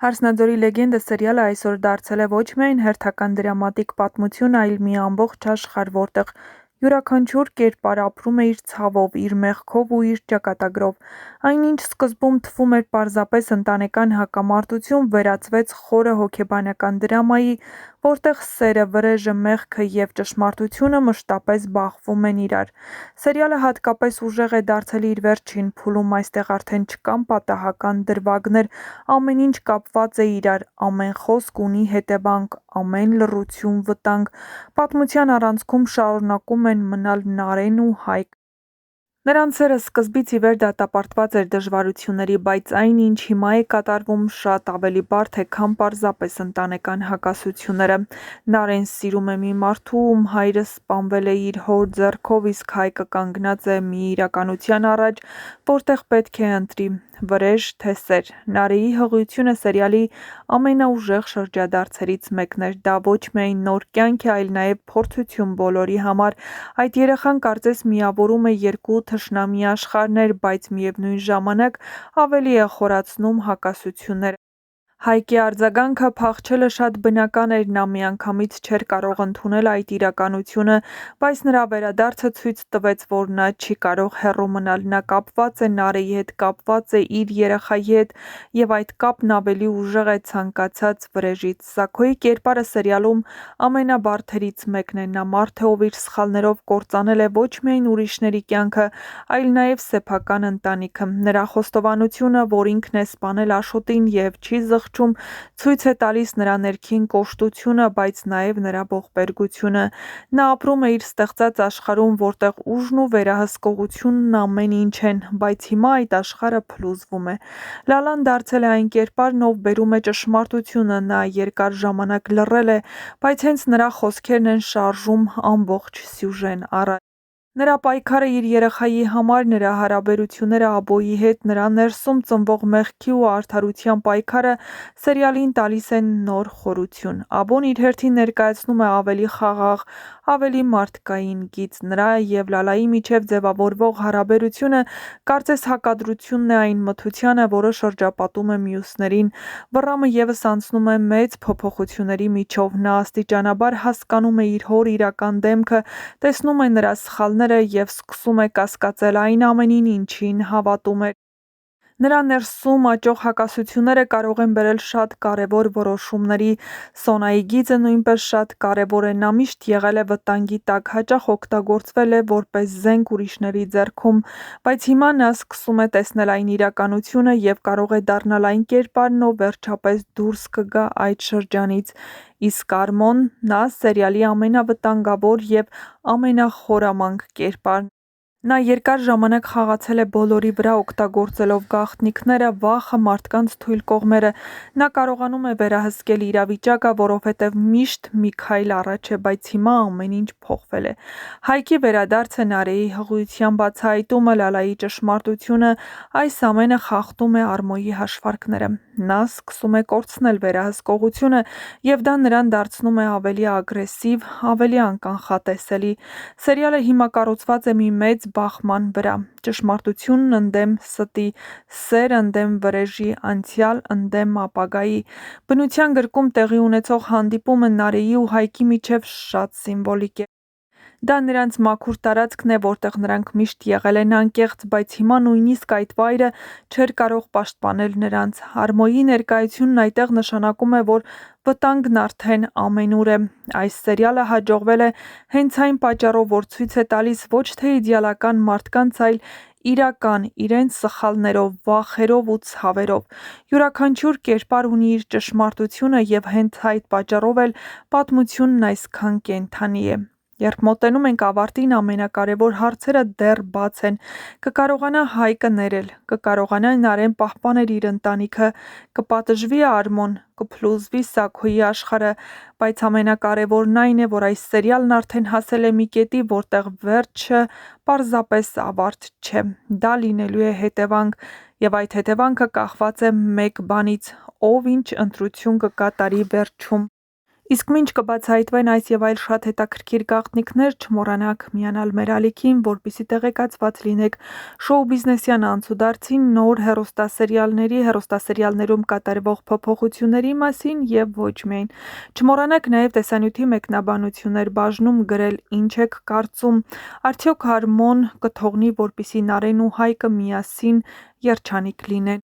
Հարսնաձորի լեգենդը սերիալը այսօր դարձել է ոչ միայն հերթական դրամատիկ պատմություն, այլ մի ամբողջ աշխարհ, որտեղ յուրաքանչյուր կերպար ապրում է իր ցավով, իր մեղքով ու իր ճակատագրով։ Այնինչ սկզբում թվում էր պարզապես ընտանեկան հակամարտություն, վերածվեց խորը հոգեբանական դրամայի, որտեղ սերը, վրեժը, մեղքը և ճշմարտությունը մշտապես բախվում են իրար։ Սերիալը հատկապես ուժեղ է դարձել իր վերջին փուլում, այստեղ արդեն չկան պատահական դրվագներ, ամեն ինչ կապված է իրար, ամեն խոսք ունի հետևանք, ամեն լռություն վտանգ։ Պատմության առանցքում շարունակում են մնալ Նարէն ու Հայկ։ Նրանց սերը սկզբից ի վեր դատապարտված էր դժվարությունների, բայց այն, ինչ հիմա է կատարվում, շատ ավելի բարդ է, քան պարզապես ընտանեկան հակասությունները։ Նարէն սիրում է մի մարդու, ում հայրը սպանվել է իր հոր ձեռքով, իսկ Հայկը կանգնած է մի իրականության առաջ, որտեղ պետք է ընտրի՝ վրեժ, թե սեր։ Նարէի հղիությունը սերիալի ամենաուժեղ շրջադարձերից մեկն էր։ Դա ոչ միայն նոր կյանք է, այլ նաև փորձություն բոլորի համար։ Այդ երեխան կարծես միավորում է երկու թշնամի աշխարհներ, բայց միևնույն ժամանակ ավելի է խորացնում հակասությունները։ Հայկի արձագանքը փախչելը շատ բնական էր, նա միանգամից չէր կարող ընդունել այդ իրականությունը, բայց նրա վերադարձը ցույց տվեց, որ նա չի կարող հեռու մնալ, նա կապված է Նարէի հետ, կապված է իր երեխայի հետ, և այդ կապն ավելի ուժեղ է ցանկացած վրեժից։ Զաքոյի կերպարը սերիալում ամենաբարդերից մեկն է, նա մարդ է, ով իր սխալներով կործանել է ոչ միայն ուրիշների կյանքը, այլ նաև սեփական ընտանիքը։ Նրա խոստովանությունը, որ ինքն է սպանել Աշոտին և չի զղջում, ցույց է տալիս նրա ներքին կոշտությունը, բայց նաև նրա ողբերգությունը։ Նա ապրում է իր ստեղծած աշխարհում, որտեղ ուժն ու վերահսկողությունն ամեն ինչ են, բայց հիմա այդ աշխարհը փլուզվում է։ Լալան դարձել է այն կերպարն, ով բերում է ճշմարտությունը, նա երկար ժամանակ լռել է, բայց հենց նրա խոսքերն են շարժում ամբողջ սյուժեն առաջ։ Նրա պայքարը իր երեխայի համար, նրա հարաբերությունները Աբոյի հետ, նրա ներսում ծնվող մեղքի ու արդարության պայքարը սերիալին տալիս են նոր խորություն։ Աբոն իր հերթին ներկայացնում է ավելի խաղաղ, ավելի մարդկային գիծ։ Նրա և Լալայի միջև ձևավորվող հարաբերությունը կարծես հակադրությունն է այն մթությանը, որը շրջապատում է մյուսներին։ Բռամը ևս անցնում է մեծ փոփոխությունների միջով։ Նա աստիճանաբար հասկանում է իր հոր իրական դեմքը, տեսնում է նրա սխալները և սկսում է կասկածել այն ամենին, ինչին հավատում էր։ Նրա ներսում աճող հակասությունները կարող են բերել շատ կարևոր որոշումների։ Սոնայի գիծը նույնպես շատ կարևոր է։ Նա միշտ եղել է վտանգի տակ, հաճախ օգտագործվել է որպես զենք ուրիշների ձեռքում, բայց հիմա նա սկսում է տեսնել այն իրականությունը և կարող է դառնալ այն կերպարն, ով վերջապես դուրս կգա այդ շրջանից։ Իսկ Արմոն, նա սերիալի ամենավտանգավոր և ամենախորամանկ կերպարն է։ Նա երկար ժամանակ խաղացել է բոլորի վրա, օգտագործելով գաղտնիքները, վախը, մարդկանց թույլ կողմերը։ Նա կարողանում է վերահսկել իրավիճակը, որովհետև միշտ մի քայլ առաջ է, բայց հիմա ամեն ինչ փոխվել է։ Հայկի վերադարձը, Նարէի հղիության բացահայտումը, Լալայի ճշմարտությունը, այս ամենը խախտում է Արմոյի հաշվարկները։ Նա սկսում է կորցնել վերահսկողությունը, և դա նրան դարձնում է ավելի ագրեսիվ, ավելի անկանխատեսելի։ Սերիալը հիմա կառուցված է մի մեծ բախման վրա՝ ճշմարտությունն ընդդեմ ստի, սեր ընդդեմ վրեժի, անցյալ ընդդեմ ապագայի։ Բնության գրկում տեղի ունեցող հանդիպումը Նարէի ու Հայկի միջև շատ սիմվոլիկ է։ Դա նրանց մաքուր տարածքն է, որտեղ նրանք միշտ եղել են անկեղծ, բայց հիմա նույնիսկ այդ վայրը չէր կարող պաշտպանել նրանց։ Արմոյի ներկայությունն այդտեղ նշանակում է, որ վտանգն արդեն ամենուր է։ Այս սերիալը հաջողվել է հենց այն պատճառով, որ ցույց է տալիս ոչ թե իդեալական մարդկանց, այլ իրական, իրենց սխալներով, վախերով ու ցավերով։ Յուրաքանչյուր կերպար ունի իր ճշմարտությունը, և հենց այդ պատճառով էլ պատմությունն այսքան կենդանի է։ Երբ մոտենում ենք ավարտին, ամենակարևոր հարցերը դեռ բաց են։ Կկարողանա Հայկը ներել, կկարողանա Նարէն պահպանել իր ընտանիքը, կպատժվի Արմոն, կփլուզվի Զաքոյի աշխարհը, բայց ամենակարևորն այն է, որ այս սերիալն արդեն հասել է մի կետի, որտեղ վերջը պարզապես ավարտ չէ։ Դա լինելու է հետևանք, և այդ հետևանքը կախված է մեկ բանից՝ ով ինչ ընտրություն կկատարի վերջում։ Իսկ մինչ կբացահայտվեն այս եւ այլ շատ հետաքրքիր գաղտնիքներ, չմոռանաք միանալ մեր ալիքին, որպեսզի տեղեկացված լինեք շոու բիզնեսյան անցուդարձին, նոր հեռուստասերիալներում կատարվող փոփոխությունների մասին եւ ոչ միայն։ Չմոռանաք նաեւ տեսանյութի մեկնաբանություններ բաժնում գրել ինչ եք կարծում, արդյոք Հարմոն կթողնի, որպեսզի Նարէն ու Հայկը միասին երջանիկ լինեն։